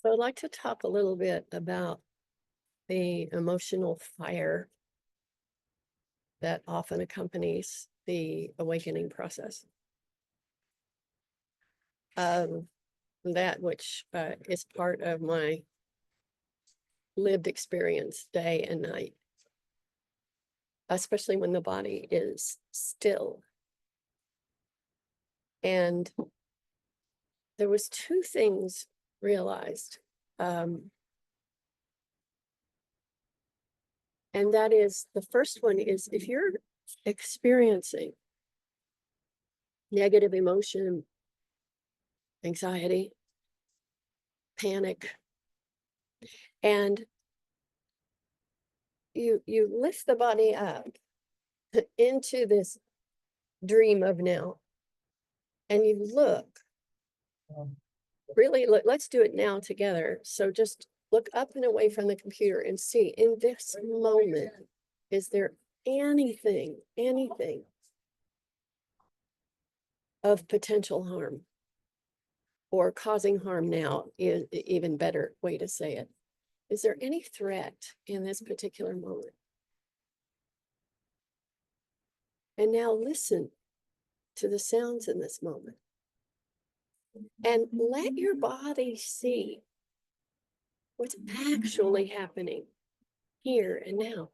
So I'd like to talk a little bit about the emotional fire that often accompanies the awakening process. That which is part of my lived experience day and night, especially when the body is still. And there was two things realized. And that is, the first one is, if you're experiencing negative emotion, anxiety, panic, and you lift the body up into this dream of now, and you look, really look, let's do it now together. So just look up and away from the computer and see, in this moment, is there anything of potential harm or causing harm now is even better way to say it. Is there any threat in this particular moment? And now listen to the sounds in this moment. And let your body see what's actually happening here and now.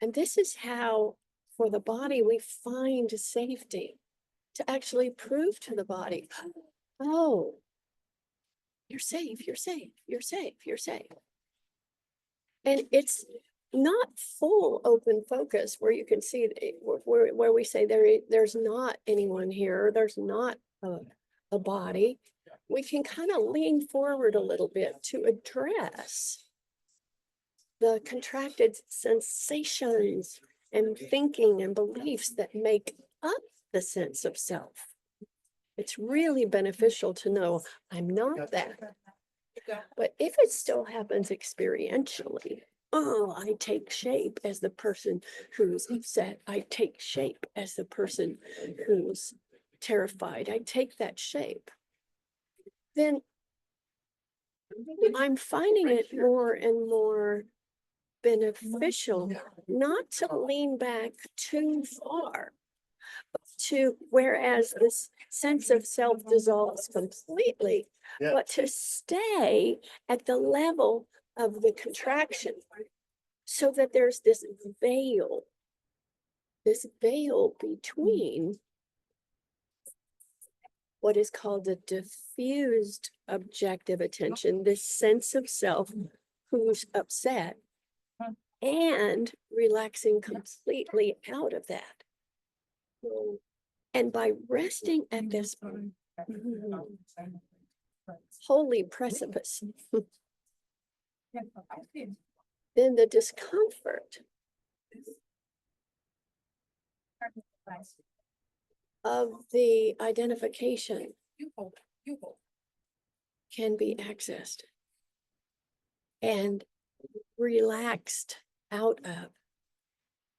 And this is how, for the body, we find safety, to actually prove to the body, oh, you're safe, you're safe, you're safe, you're safe. And it's not full open focus where you can see where we say there's not anyone here, there's not a body. We can kind of lean forward a little bit to address the contracted sensations and thinking and beliefs that make up the sense of self. It's really beneficial to know I'm not that. But if it still happens experientially, oh, I take shape as the person who's upset. I take shape as the person who's terrified. I take that shape. Then I'm finding it more and more beneficial not to lean back too far, to whereas this sense of self dissolves completely, but to stay at the level of the contraction, so that there's this veil between what is called a diffused objective attention, this sense of self who's upset, and relaxing completely out of that. And by resting at this holy precipice, then the discomfort of the identification can be accessed and relaxed out of.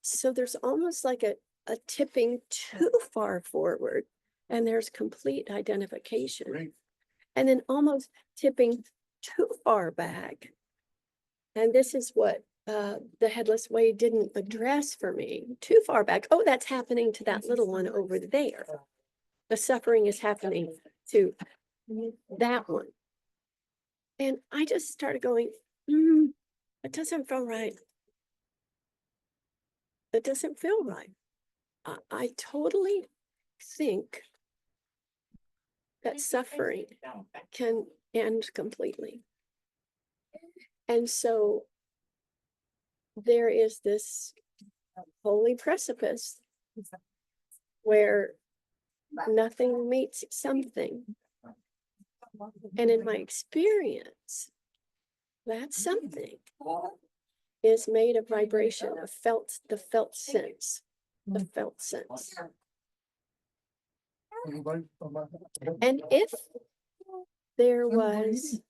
So there's almost like a tipping too far forward, and there's complete identification. Great. And then almost tipping too far back. And this is what the Headless Way didn't address for me. Too far back. Oh, that's happening to that little one over there. The suffering is happening to that one. And I just started going, it doesn't feel right. It doesn't feel right. I totally think that suffering can end completely. And so there is this holy precipice where nothing meets something. And in my experience, that something is made of vibration, of the felt sense. And if there was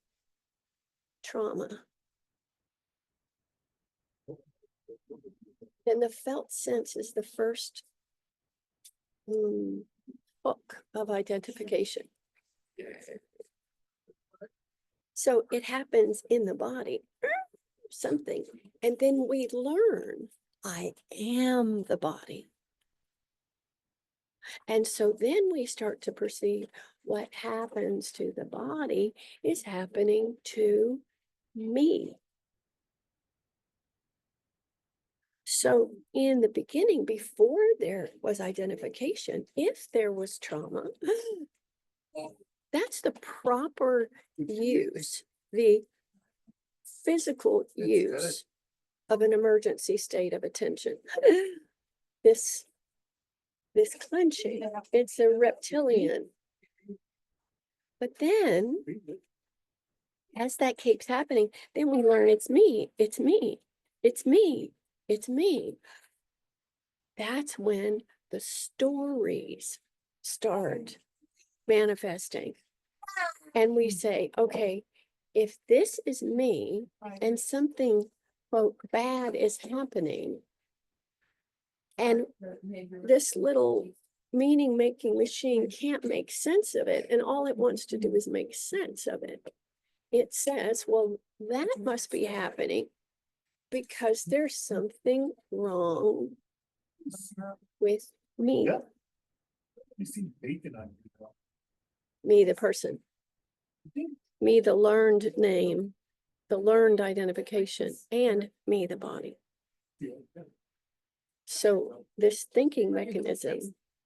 trauma, then the felt sense is the first hook of identification. So it happens in the body, something, and then we learn, I am the body. And so then we start to perceive what happens to the body is happening to me. So in the beginning, before there was identification, if there was trauma, that's the proper use, the physical use of an emergency state of attention. This clenching, it's a reptilian. But then, as that keeps happening, then we learn it's me, it's me, it's me, it's me. That's when the stories start manifesting. And we say, okay, if this is me and something, quote, bad is happening, and this little meaning making machine can't make sense of it, and all it wants to do is make sense of it, it says, well, that must be happening because there's something wrong with me. Yeah. You see bacon on you. Me, the person, me, the learned name, the learned identification, and me, the body. So this thinking mechanism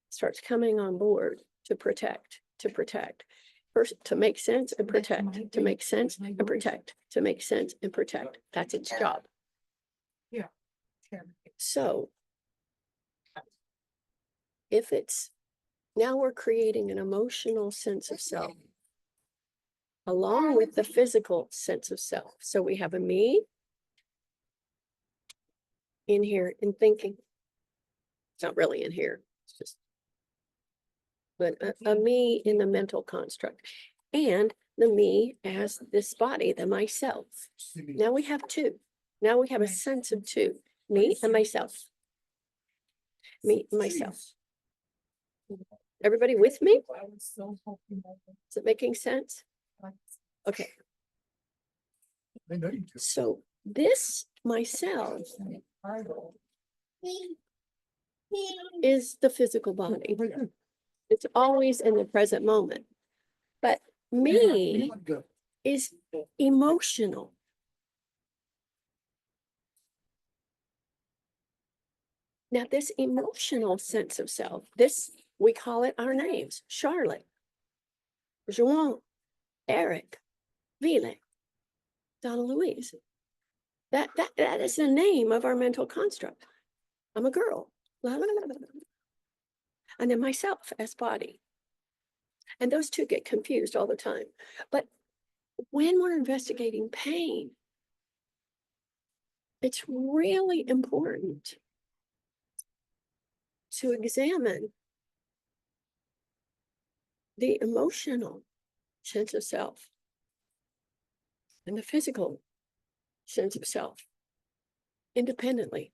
starts coming on board to protect, first to make sense and protect, to make sense and protect, to make sense and protect. That's its job. Yeah. So if it's, now we're creating an emotional sense of self along with the physical sense of self. So we have a me in here in thinking. It's not really in here, it's just, but a me in the mental construct, and the me as this body, the myself. Now we have two. Now we have a sense of two, me and myself. Me and myself. Everybody with me? Is it making sense? Okay. I know you do. So this myself is the physical body. It's always in the present moment. But me is emotional. Now, this emotional sense of self, this, we call it our names: Charlotte, Joan, Eric, Vile, Donna Louise. That is the name of our mental construct. I'm a girl. And then myself as body. And those two get confused all the time. But when we're investigating pain, it's really important to examine the emotional sense of self and the physical sense of self independently.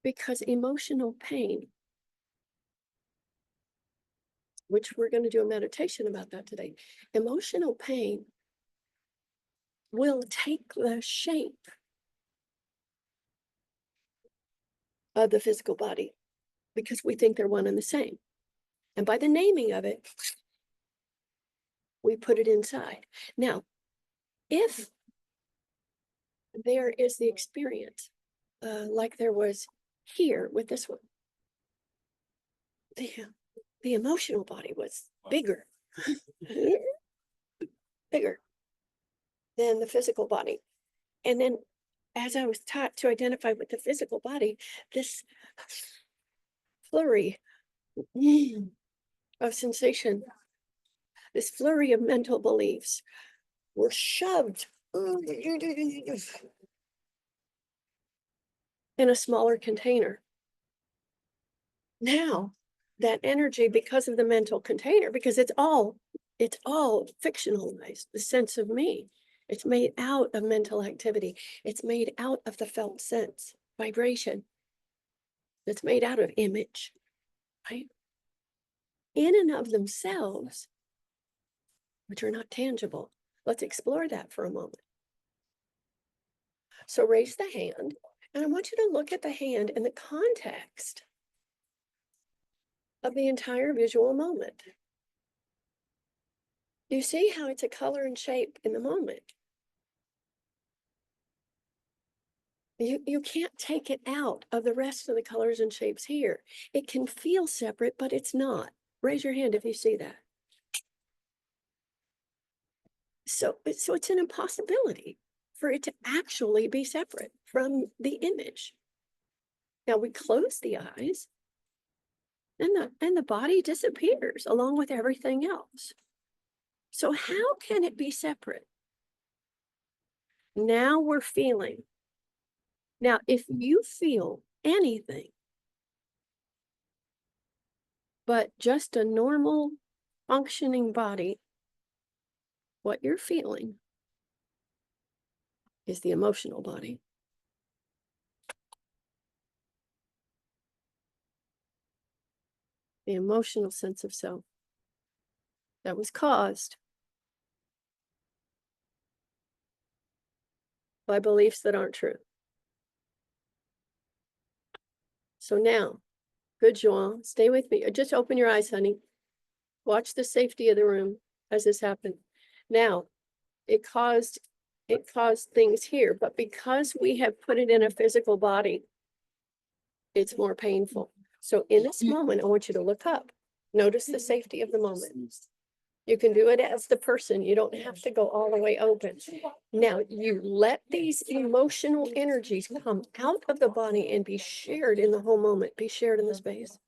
Because emotional pain, which we're going to do a meditation about that today, emotional pain will take the shape of the physical body because we think they're one and the same. And by the naming of it, we put it inside. Now, if there is the experience, like there was here with this one, the emotional body was bigger, bigger than the physical body. And then as I was taught to identify with the physical body, this flurry of sensation, this flurry of mental beliefs were shoved in a smaller container. Now, that energy, because of the mental container, because it's all fictionalized, the sense of me. It's made out of mental activity. It's made out of the felt sense, vibration. It's made out of image. right? In and of themselves, which are not tangible. Let's explore that for a moment. So raise the hand, and I want you to look at the hand in the context of the entire visual moment. You see how it's a color and shape in the moment. You can't take it out of the rest of the colors and shapes here. It can feel separate, but it's not. Raise your hand if you see that. So it's an impossibility for it to actually be separate from the image. Now we close the eyes and the body disappears along with everything else. So how can it be separate? Now we're feeling. Now, if you feel anything but just a normal functioning body, what you're feeling is the emotional body. The emotional sense of self that was caused by beliefs that aren't true. So now, good, Joan, stay with me. Just open your eyes, honey. Watch the safety of the room as this happened. Now, it caused things here, but because we have put it in a physical body, it's more painful. So in this moment, I want you to look up. Notice the safety of the moment. You can do it as the person. You don't have to go all the way open. Now you let these emotional energies come out of the body and be shared in the whole moment, be shared in the space.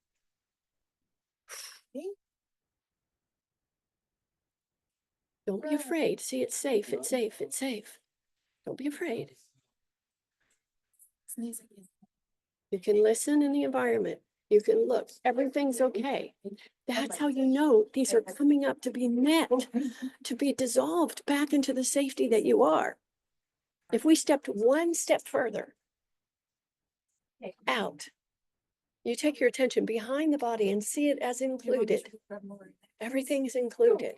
Don't be afraid. See, it's safe, it's safe, it's safe. Don't be afraid. You can listen in the environment. You can look, everything's okay. That's how you know these are coming up to be met, to be dissolved back into the safety that you are. If we stepped one step further out, you take your attention behind the body and see it as included. Everything's included.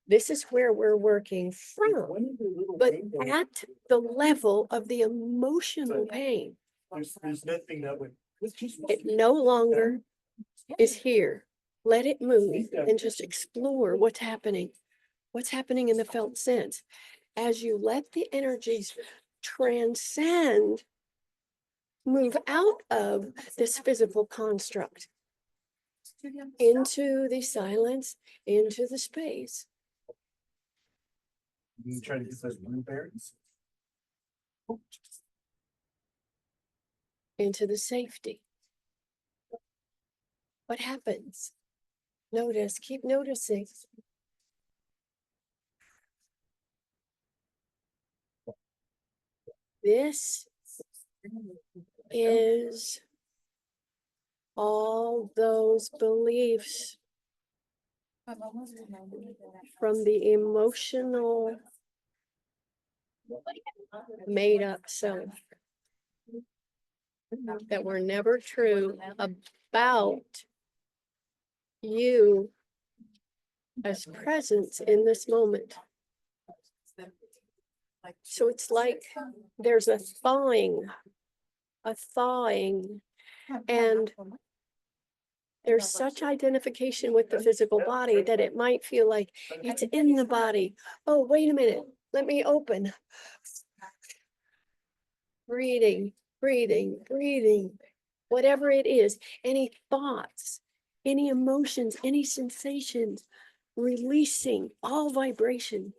This is where we're working from, but at the level of the emotional pain. There's nothing that would. It no longer is here. Let it move and just explore what's happening in the felt sense. As you let the energies transcend, move out of this physical construct into the silence, into the space. You try to get those blueberries. Into the safety. What happens? Notice, keep noticing. This is all those beliefs from the emotional made up self that were never true about you as presence in this moment. So it's like there's a thawing, and there's such identification with the physical body that it might feel like it's in the body. Oh, wait a minute, let me open. Breathing, breathing, breathing, whatever it is, any thoughts, any emotions, any sensations, releasing all vibration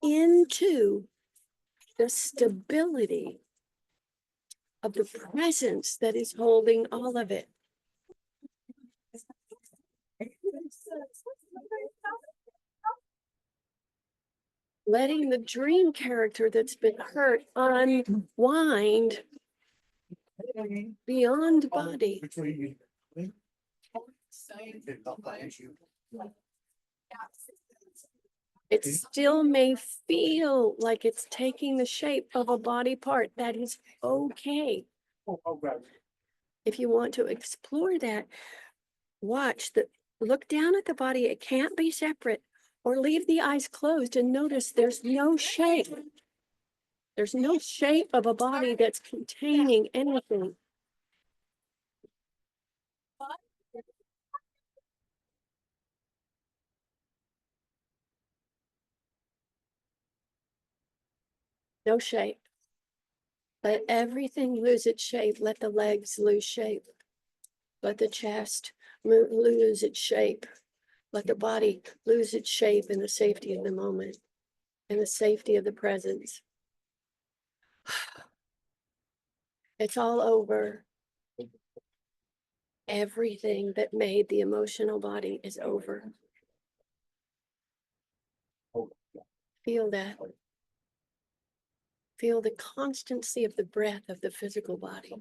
into the stability of the presence that is holding all of it. Letting the dream character that's been hurt unwind beyond body. It still may feel like it's taking the shape of a body part. That is okay. If you want to explore that, look down at the body. It can't be separate, or leave the eyes closed and notice there's no shape. There's no shape of a body that's containing anything. No shape. Let everything lose its shape. Let the legs lose shape. Let the chest lose its shape. Let the body lose its shape in the safety of the moment, in the safety of the presence. It's all over. Everything that made the emotional body is over. Feel that. Feel the constancy of the breath of the physical body.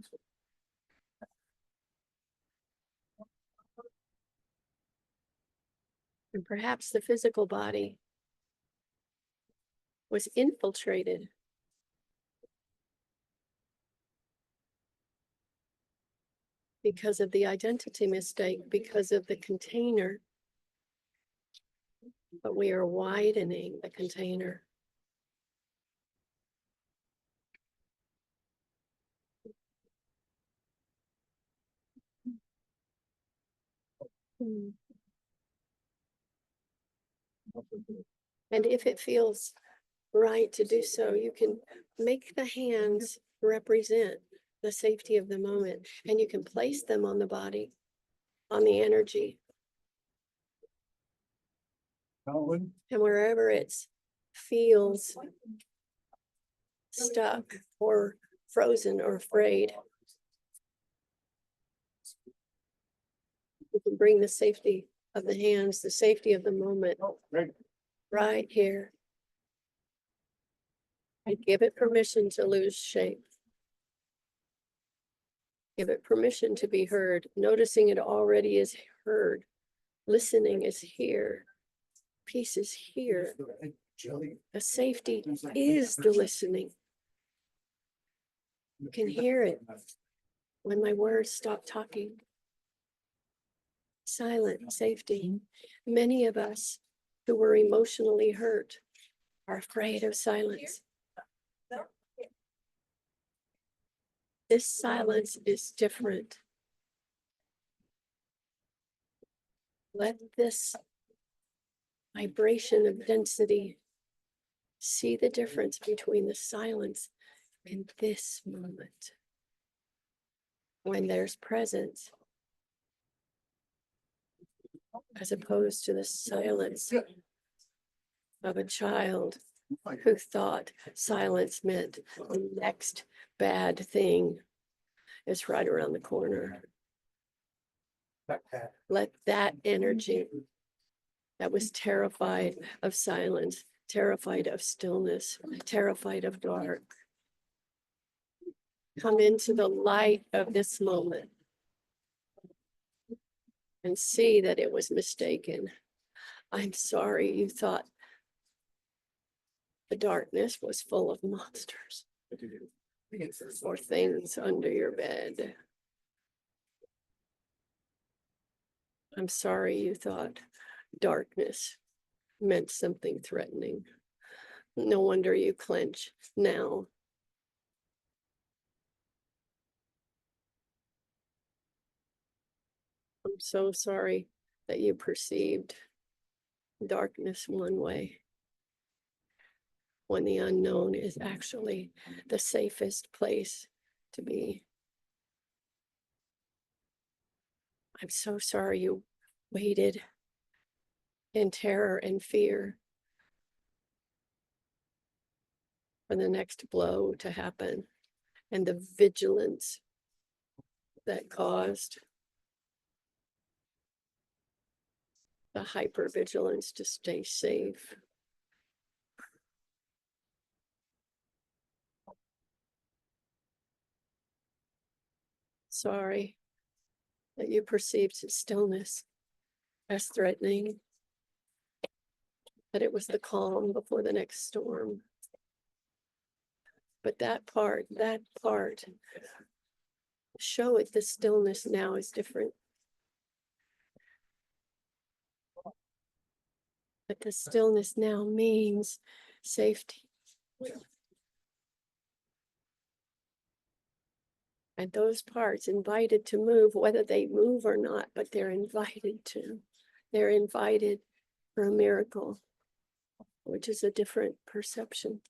And perhaps the physical body was infiltrated because of the identity mistake, because of the container. But we are widening the container. And if it feels right to do so, you can make the hands represent the safety of the moment, and you can place them on the body, on the energy. And wherever it feels stuck or frozen or afraid, you can bring the safety of the hands, the safety of the moment right here. And give it permission to lose shape. Give it permission to be heard. Noticing it already is heard. Listening is here. Peace is here. The safety is the listening. You can hear it when my words stop talking. Silent safety. Many of us who were emotionally hurt are afraid of silence. This silence is different. Let this vibration of density see the difference between the silence and this moment. When there's presence, as opposed to the silence of a child who thought silence meant the next bad thing is right around the corner. Let that energy that was terrified of silence, terrified of stillness, terrified of dark, come into the light of this moment and see that it was mistaken. I'm sorry you thought the darkness was full of monsters or things under your bed. I'm sorry you thought darkness meant something threatening. No wonder you clench now. I'm so sorry that you perceived darkness one way, when the unknown is actually the safest place to be. I'm so sorry you waited in terror and fear for the next blow to happen, and the vigilance that caused the hypervigilance to stay safe. Sorry that you perceived stillness as threatening, that it was the calm before the next storm. But that part show it the stillness now is different. But the stillness now means safety. And those parts invited to move, whether they move or not, but they're invited to. They're invited for a miracle, which is a different perception.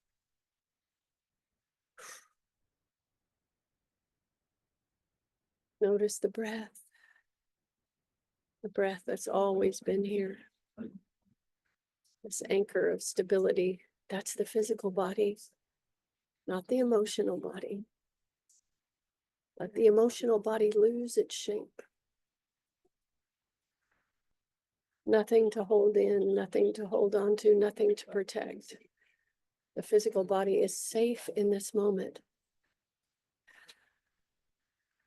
Notice the breath that's always been here. This anchor of stability, that's the physical body, not the emotional body. Let the emotional body lose its shape. Nothing to hold in, nothing to hold on to, nothing to protect. The physical body is safe in this moment.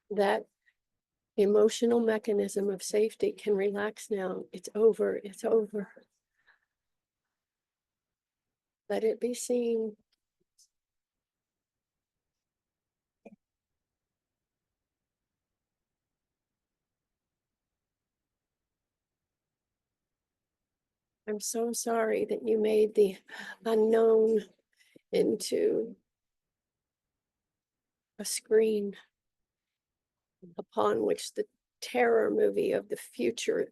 That emotional mechanism of safety can relax now. It's over, it's over. Let it be seen. I'm so sorry that you made the unknown into a screen upon which the terror movie of the future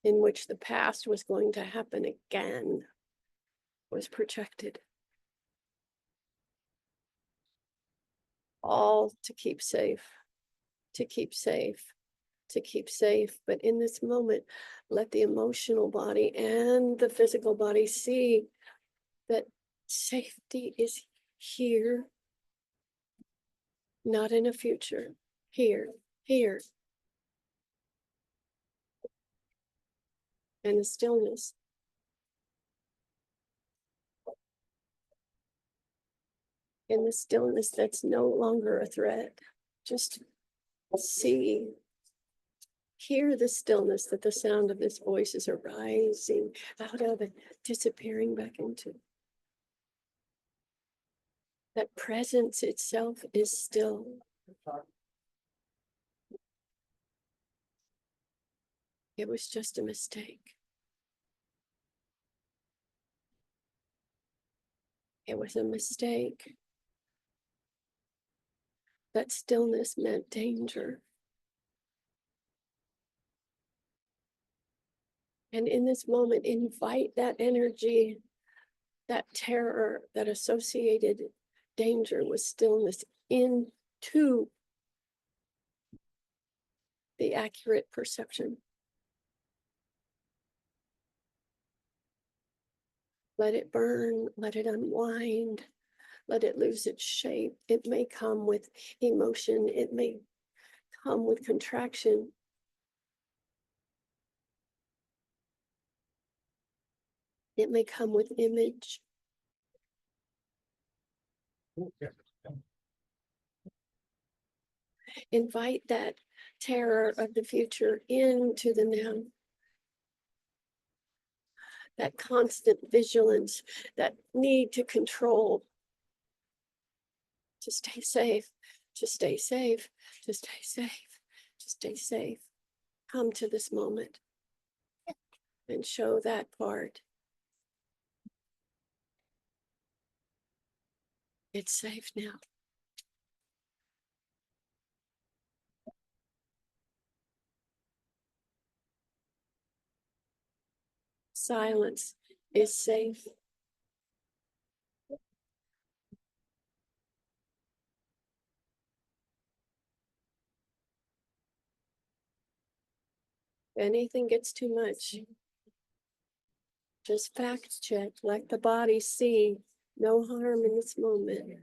in which the past was going to happen again was projected. All to keep safe, to keep safe, to keep safe. But in this moment, let the emotional body and the physical body see that safety is here, not in a future, here, here. And the stillness. In the stillness, that's no longer a threat. Just see, hear the stillness that the sound of this voice is arising out of and disappearing back into. That presence itself is still. It was just a mistake. It was a mistake. That stillness meant danger. And in this moment, invite that energy, that terror, that associated danger with stillness into the accurate perception. Let it burn, let it unwind, let it lose its shape. It may come with emotion, it may come with contraction. It may come with image. Invite that terror of the future into the now. That constant vigilance, that need to control, to stay safe, to stay safe, to stay safe, to stay safe. Come to this moment and show that part. It's safe now. Silence is safe. If anything gets too much, just fact check, let the body see no harm in this moment.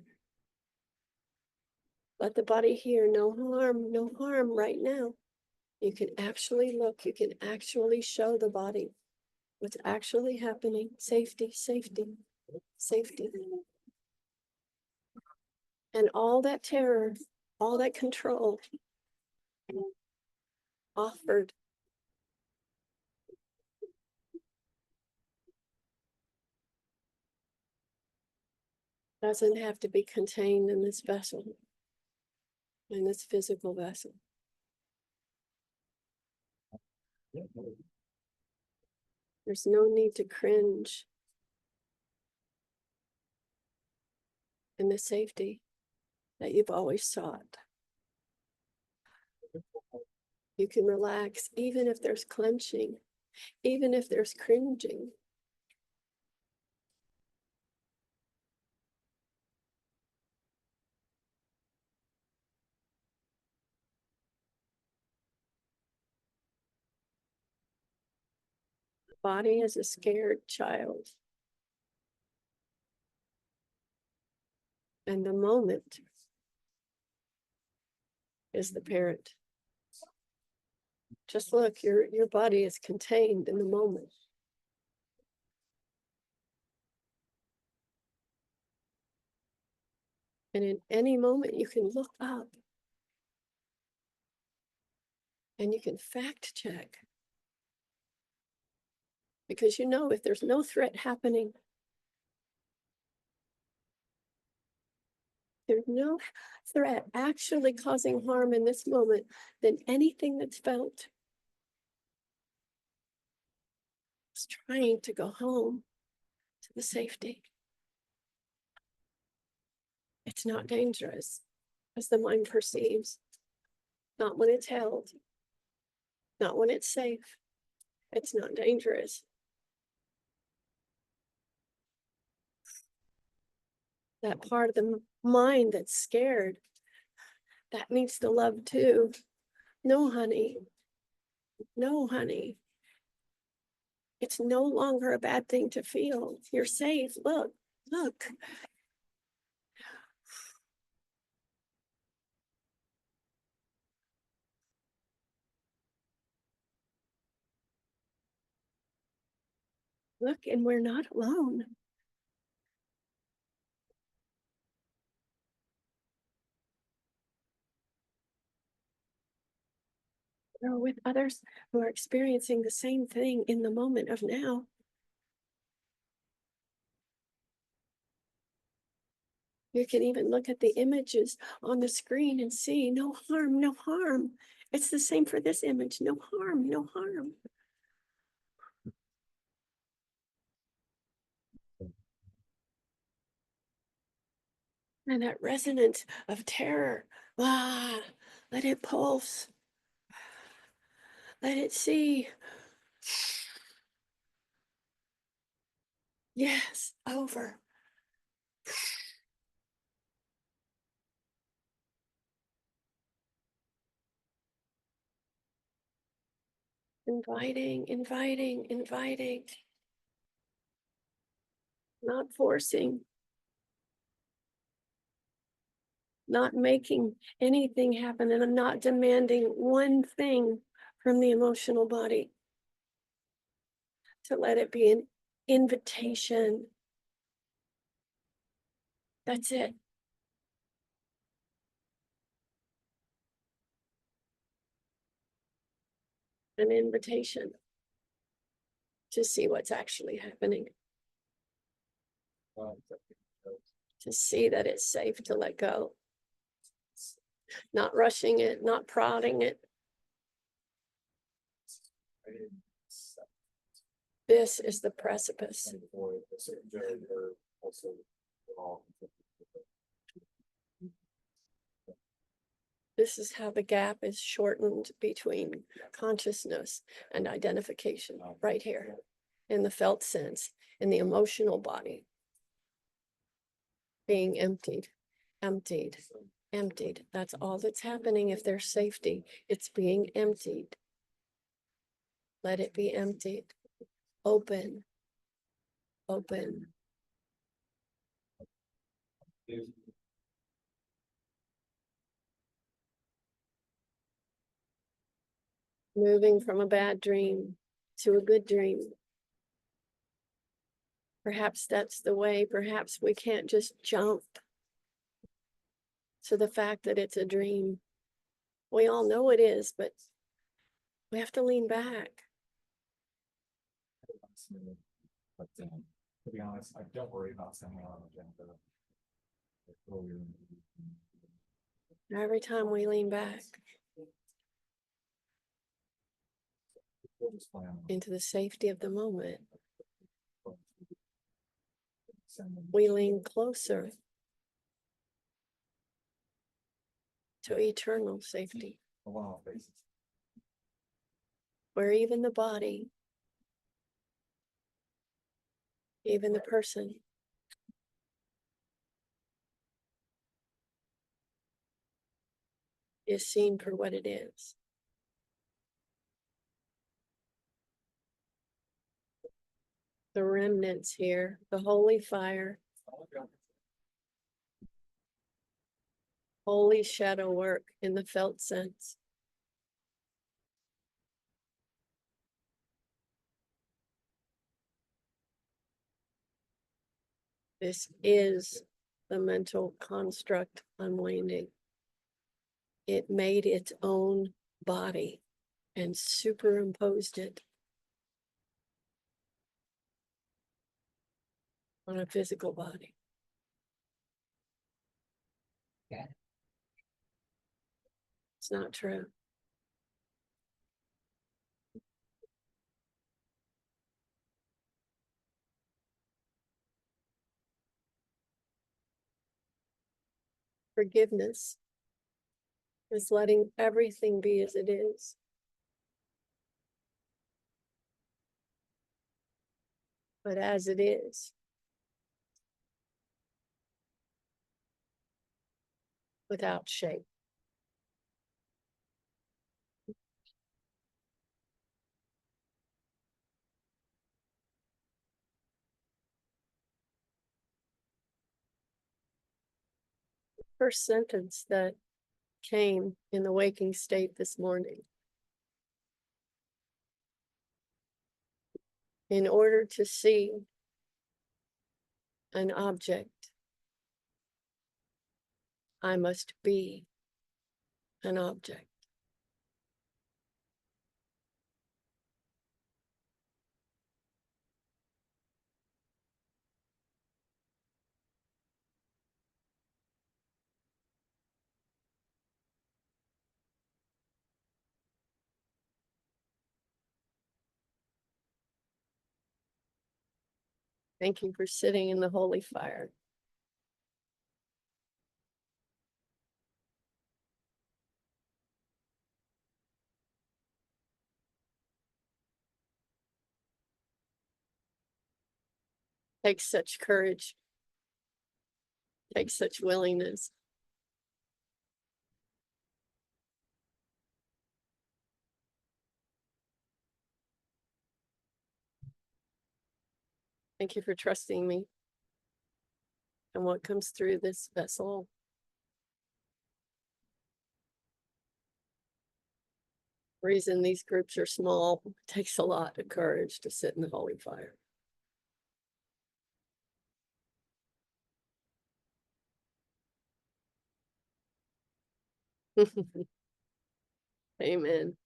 Let the body hear no harm right now. You can actually look, you can actually show the body what's actually happening. Safety, safety, safety. And all that terror, all that control offered. Doesn't have to be contained in this vessel. in this physical vessel. There's no need to cringe in the safety that you've always sought. You can relax even if there's clenching, even if there's cringing. The body is a scared child. And the moment is the parent. Just look, your body is contained in the moment. And in any moment, you can look up and you can fact check. Because you know, if there's no threat happening, there's no threat actually causing harm in this moment, then anything that's felt is trying to go home to the safety. It's not dangerous as the mind perceives, not when it's held, not when it's safe. It's not dangerous. That part of the mind that's scared, that needs the love too. No, honey. No, honey. It's no longer a bad thing to feel. You're safe. Look, look. Look, and we're not alone. We're with others who are experiencing the same thing in the moment of now. You can even look at the images on the screen and see no harm, no harm. It's the same for this image. No harm, no harm. And that resonance of terror, let it pulse. Let it see. Yes, over. Inviting, inviting, inviting. Not forcing. Not making anything happen, and I'm not demanding one thing from the emotional body. To let it be an invitation. That's it. An invitation to see what's actually happening. To see that it's safe to let go. Not rushing it, not prodding it. This is the precipice. This is how the gap is shortened between consciousness and identification, right here, in the felt sense, in the emotional body. Being emptied, emptied, emptied. That's all that's happening if there's safety. It's being emptied. Let it be emptied. Open. Open. Moving from a bad dream to a good dream. Perhaps that's the way. Perhaps we can't just jump to the fact that it's a dream. We all know it is, but we have to lean back. But to be honest, I don't worry about sending on agenda. Every time we lean back We'll just plan on into the safety of the moment, sending we lean closer to eternal safety, a one-off basis. where even the body, even the person, is seen for what it is. The remnants here, the holy fire, holy shadow work in the felt sense. This is the mental construct unwinding. It made its own body and superimposed it on a physical body. Yeah. It's not true. Forgiveness is letting everything be as it is. But as it is, without shape. First sentence that came in the waking state this morning. In order to see an object, I must be an object. Thank you for sitting in the holy fire. Takes such courage, takes such willingness. Thank you for trusting me and what comes through this vessel. Reason these groups are small, it takes a lot of courage to sit in the holy fire. Amen.